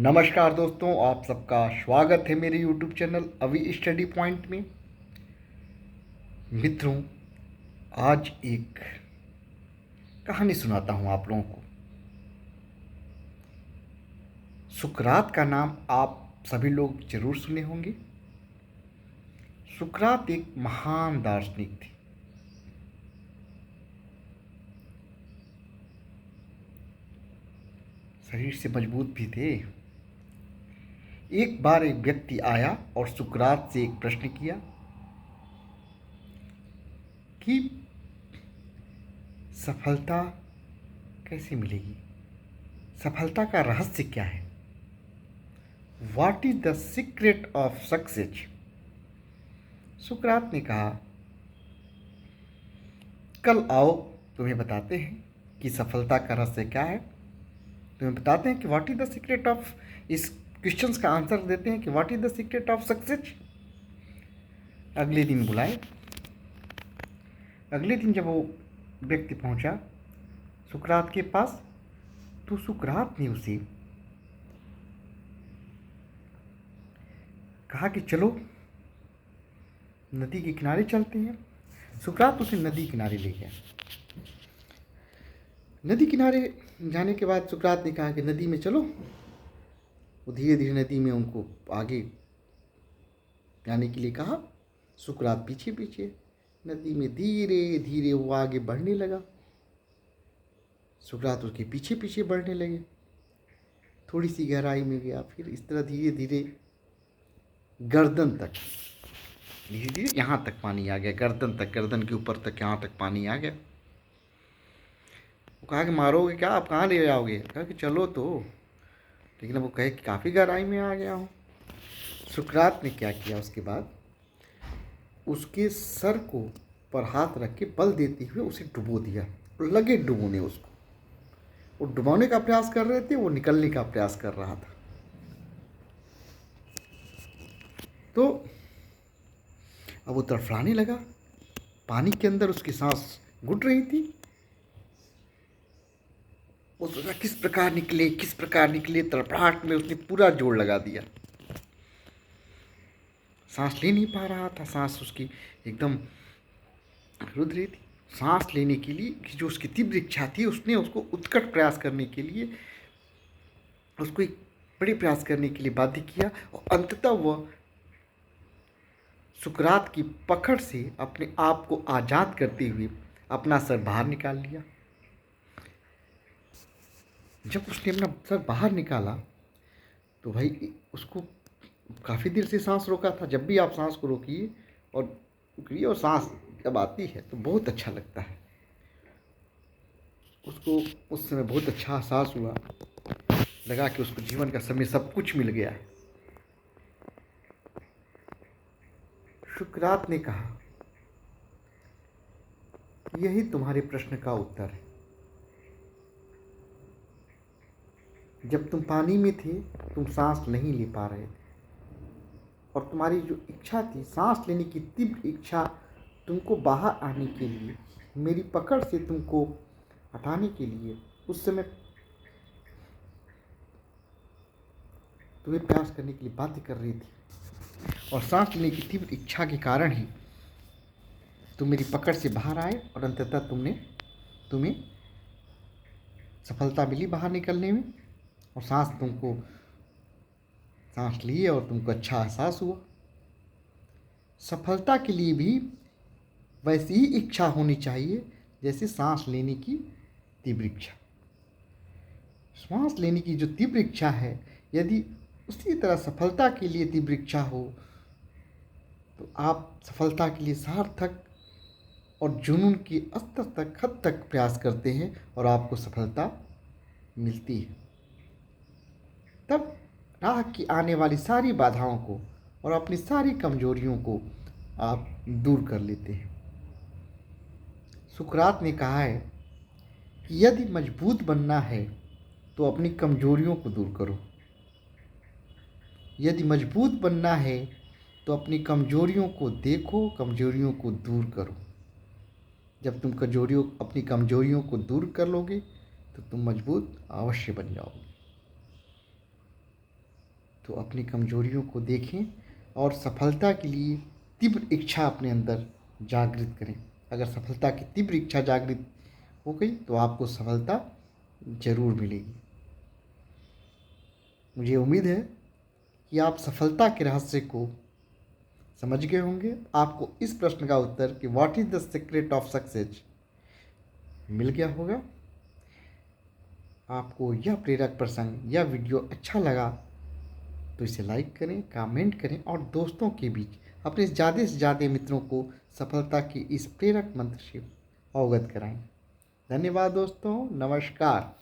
नमस्कार दोस्तों, आप सबका स्वागत है मेरे YouTube चैनल अभी स्टडी पॉइंट में। मित्रों, आज एक कहानी सुनाता हूँ आप लोगों को। सुकरात का नाम आप सभी लोग जरूर सुने होंगे। सुकरात एक महान दार्शनिक थे। शरीर से मजबूत भी थे। एक बार एक व्यक्ति आया और सुकरात से एक प्रश्न किया कि सफलता कैसे मिलेगी, सफलता का रहस्य क्या है, what is the secret of success. सुकरात ने कहा, कल आओ, तुम्हें बताते हैं कि सफलता का रहस्य क्या है। तुम्हें बताते हैं कि what is the secret of, इस क्वेश्चंस का आंसर देते हैं कि what is the secret of success. अगले दिन बुलाए। अगले दिन जब वो व्यक्ति पहुंचा सुकरात के पास, तो सुकरात ने उसे कहा कि चलो नदी के किनारे चलते हैं। सुकरात उसे नदी किनारे ले गया। नदी किनारे जाने के बाद सुकरात ने कहा कि नदी में चलो। वो धीरे धीरे नदी में उनको आगे जाने के लिए कहा। सुकरात पीछे पीछे नदी में धीरे धीरे वो आगे बढ़ने लगा। सुकरात उसके पीछे पीछे बढ़ने लगे। थोड़ी सी गहराई में गया, फिर इस तरह धीरे धीरे गर्दन तक, धीरे धीरे यहाँ तक पानी आ गया, गर्दन तक, गर्दन के ऊपर तक, यहाँ तक पानी आ गया। वो कहा कि मारोगे क्या, आप कहाँ ले जाओगे। कहा कि चलो तो, लेकिन अब वो कहे कि काफ़ी गहराई में आ गया हूँ। सुकरात ने क्या किया, उसके बाद उसके सर को पर हाथ रख के बल देते हुए उसे डुबो दिया। लगे डुबोने उसको। वो डुबोने का प्रयास कर रहे थे, वो निकलने का प्रयास कर रहा था। तो अब वो तड़फड़ाने लगा। पानी के अंदर उसकी सांस घुट रही थी। वो सोचा किस प्रकार निकले, किस प्रकार निकले। तड़पड़ाहट में उसने पूरा जोर लगा दिया। सांस ले नहीं पा रहा था, सांस उसकी एकदम रुध रही थी। सांस लेने के लिए जो उसकी तीव्र इच्छा थी, उसने उसको उत्कट प्रयास करने के लिए, उसको एक बड़े प्रयास करने के लिए बाध्य किया। और अंततः वह सुकरात की पकड़ से अपने आप को आज़ाद करते हुए अपना सर बाहर निकाल लिया। जब उसने अपना सर बाहर निकाला तो भाई उसको काफ़ी देर से सांस रोका था। जब भी आप सांस को रोकिए और रुकिए, और सांस जब आती है तो बहुत अच्छा लगता है। उसको उस समय बहुत अच्छा एहसास हुआ, लगा कि उसको जीवन का समय सब कुछ मिल गया है। सुकरात ने कहा, यही तुम्हारे प्रश्न का उत्तर है। जब तुम पानी में थे, तुम सांस नहीं ले पा रहे थे, और तुम्हारी जो इच्छा थी, सांस लेने की तीव्र इच्छा, तुमको बाहर आने के लिए, मेरी पकड़ से तुमको हटाने के लिए, उस समय तुम्हें प्रयास करने के लिए बाध्य कर रही थी। और सांस लेने की तीव्र इच्छा के कारण ही तुम मेरी पकड़ से बाहर आए, और अंततः तुम्हें सफलता मिली बाहर निकलने में। और सांस लिए और तुमको अच्छा एहसास हुआ। सफलता के लिए भी वैसी ही इच्छा होनी चाहिए जैसे सांस लेने की तीव्र इच्छा। सांस लेने की जो तीव्र इच्छा है, यदि उसी तरह सफलता के लिए तीव्र इच्छा हो, तो आप सफलता के लिए सार्थक और जुनून के स्तर तक, हद तक प्रयास करते हैं, और आपको सफलता मिलती है। तब राह की आने वाली सारी बाधाओं को और अपनी सारी कमजोरियों को आप दूर कर लेते हैं। सुकरात ने कहा है कि यदि मजबूत बनना है तो अपनी कमजोरियों को दूर करो। यदि मजबूत बनना है तो अपनी कमजोरियों को देखो, कमजोरियों को दूर करो। जब तुम अपनी कमजोरियों को दूर कर लोगे तो तुम मजबूत अवश्य बन जाओगे। तो अपनी कमजोरियों को देखें और सफलता के लिए तीव्र इच्छा अपने अंदर जागृत करें। अगर सफलता की तीव्र इच्छा जागृत हो गई तो आपको सफलता जरूर मिलेगी। मुझे उम्मीद है कि आप सफलता के रहस्य को समझ गए होंगे। आपको इस प्रश्न का उत्तर कि what is the secret of success मिल गया होगा। आपको यह प्रेरक प्रसंग या वीडियो अच्छा लगा तो इसे लाइक करें, कमेंट करें और दोस्तों के बीच अपने ज़्यादा से ज़्यादा मित्रों को सफलता की इस प्रेरक मंत्र से अवगत कराएं। धन्यवाद दोस्तों, नमस्कार।